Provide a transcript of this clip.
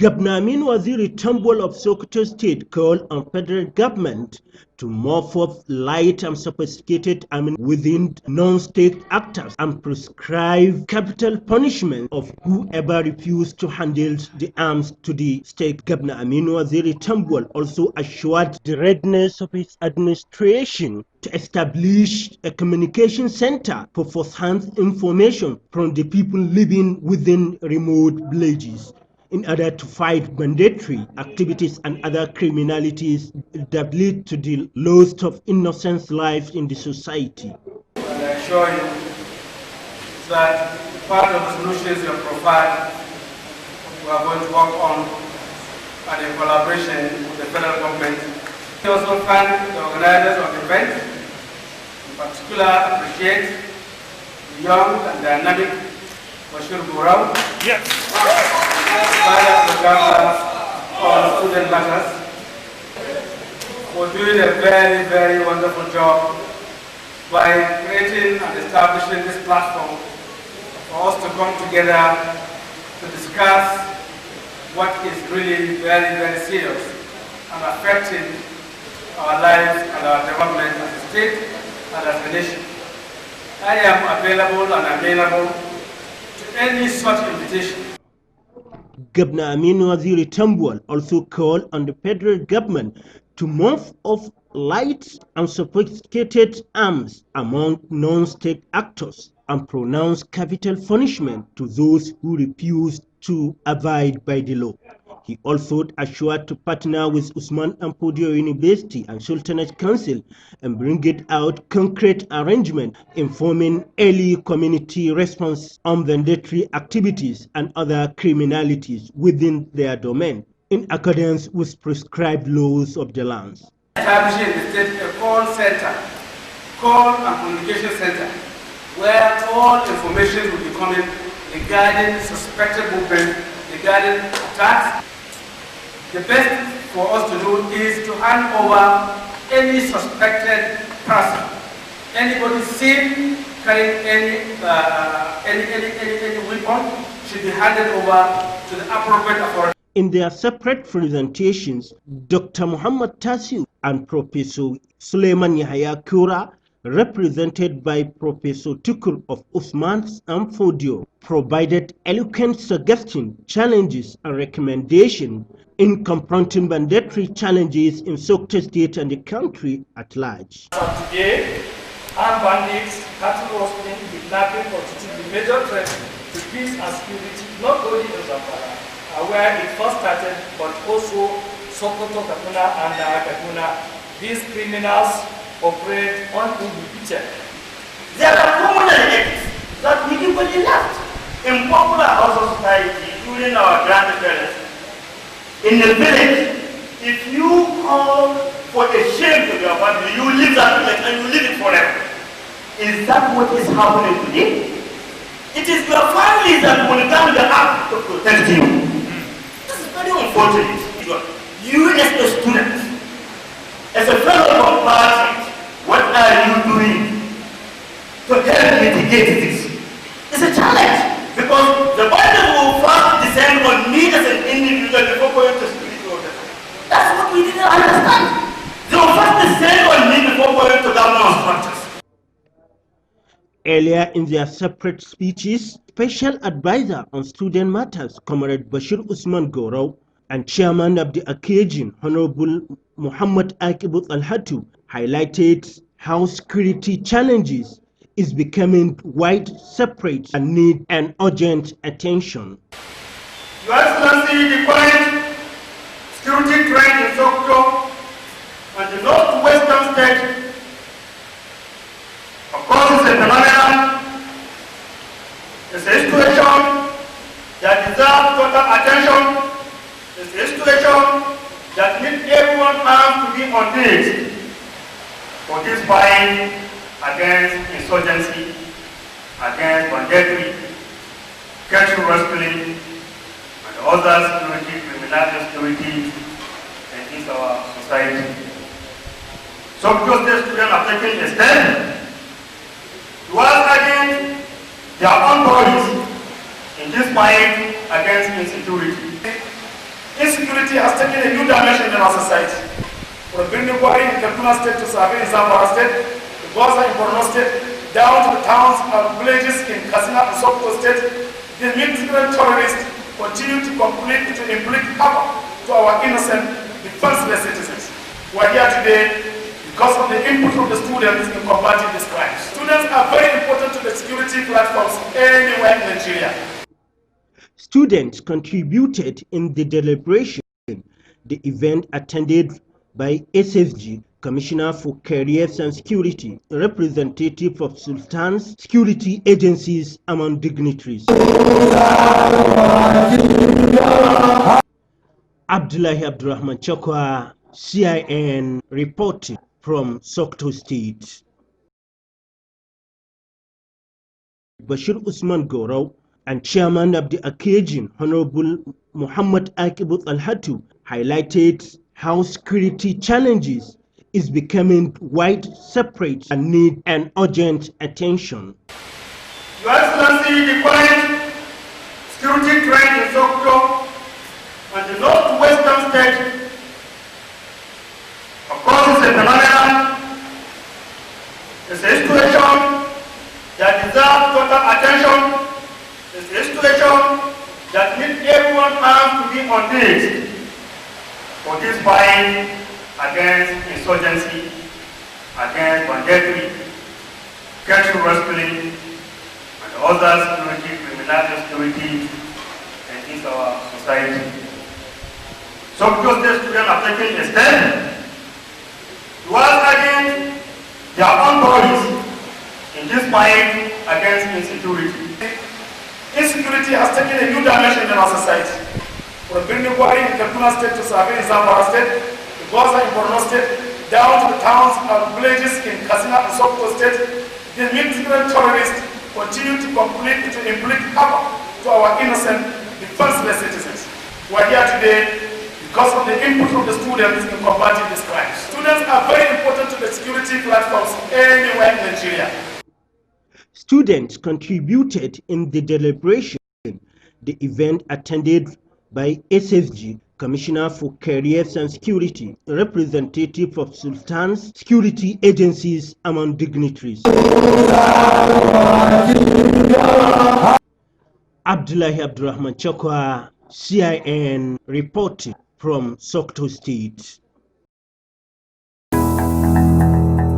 Governor Aminu Waziri Tambol of Sokoto State called on federal government to mop up light and sophisticated arming within non-state actors and prescribe capital punishment of whoever refused to handle the arms to the state. Governor Aminu Waziri Tambol also assured the readiness of his administration to establish a communication center for first-hand information from the people living within remote villages, in order to fight mandatory activities and other criminalities that lead to the loss of innocent lives in the society. And I assure you that part of the solutions you have provided, we are going to work on and in collaboration with the federal government. We also thank the organizers of the event, in particular appreciate the young and dynamic Bashir Gourou. Yes. On student matters, for doing a very, very wonderful job by creating and establishing this platform for us to come together to discuss what is really very, very serious and affecting our lives and our development as a state and as a nation. I am available and amenable to any such invitation. Governor Aminu Waziri Tambol also called on the federal government to move off light and sophisticated arms among non-state actors and pronounce capital punishment to those who refuse to abide by the law. He also assured to partner with Usman Ampodio University and Sultanate Council and bring it out concrete arrangement informing early community response on mandatory activities and other criminalities within their domain in accordance with prescribed laws of the lands. Establishing the state a call center, call and communication center, where all information will be coming regarding suspected movement, regarding attacks. The best for us to do is to hand over any suspected person, anybody seen carrying any weapon should be handed over to the appropriate authority. In their separate presentations, Dr. Muhammad Tasiu and Professor Suleiman Yahya Kura, represented by Professor Tukur of Usman Amfodio, provided eloquent suggestions, challenges, and recommendations in confronting mandatory challenges in Sokoto State and the country at large. Today, armed bandits, cattle rustling, kidnapping constitute the major threat to peace and security, not only in Zamfara, where it first started, but also Sokoto, Kaduna, and Kaduna. These criminals operate uninhibited. There are common elements that we equally left in popular house society during our grandparents. In the village, if you call for a shame to your family, you leave that village and you live it forever. Is that what is happening today? It is your family that will come the act to protect you. This is very unfortunate. You as a student, as a fellow compartment, what are you doing to help mitigate this? It's a challenge because the Bible will first descend on me as an individual before going to spiritual order. That's what we didn't understand. They will first descend on me before going to government structures. Earlier in their separate speeches, Special Advisor on Student Matters, Comrade Bashir Usman Gourou, and Chairman of the occasion, Honorable Muhammad Akibut Al-Hatu, highlighted how security challenges is becoming widespread and need an urgent attention. Your Excellency, the current security trend in Sokoto and the northwestern state, of course, is a phenomenon. It's a situation that deserves total attention. It's a situation that needs everyone armed to be on this for this fight against insurgency, against banditry, cattle rustling, and other security, criminal security in our society. Sokoto State students are taking a stand towards adding their own bodies in this fight against insecurity. Insecurity has taken a new dimension in our society. From Birnikwari in Kaduna State to Sabi in Zamfara State, to Gwaza in Borno State, down to the towns and villages in Katsina and Sokoto State, the militant terrorists continue to inflict havoc to our innocent, defenseless citizens. We are here today because of the input of the students in combating these crimes. Students are very important to the security platforms anywhere in Nigeria. Students contributed in the deliberation. The event attended by SSG, Commissioner for Careers and Security, representative of Sultan's security agencies among dignitaries. Abdullahi Abdurrahman Chokwa, CIN, reporting from Sokoto State. Bashir Usman Goro and chairman of the occasion, Honorable Muhammad Akibut Al-Hatu, highlighted how security challenges is becoming widespread and need an urgent attention. Your Excellency, the current security trend in Sokoto and the northwestern state, of course, is a phenomenon. It's a situation that deserves total attention. It's a situation that needs everyone's hands to be on this for this fight against insurgency, against banditry, cattle rustling, and other security, criminal security in our society. Sokoto State students are taking a stand towards adding their own bodies in this fight against insecurity. Insecurity has taken a new dimension in our society. From Birnikwari in Kaduna State to Sabi in Zamfara State, to Gwaza in Borno State, down to the towns and villages in Katsina and Sokoto State, the militant terrorists continue to inflict havoc to our innocent, defenseless citizens. We are here today because of the input of the students in combating these crimes. Students are very important to the security platforms anywhere in Nigeria. Students contributed in the deliberation. The event attended by SSG, Commissioner for Careers and Security, representative of Sultan's security agencies among dignitaries. Abdullahi Abdurrahman Chokwa, CIN, reporting from Sokoto State.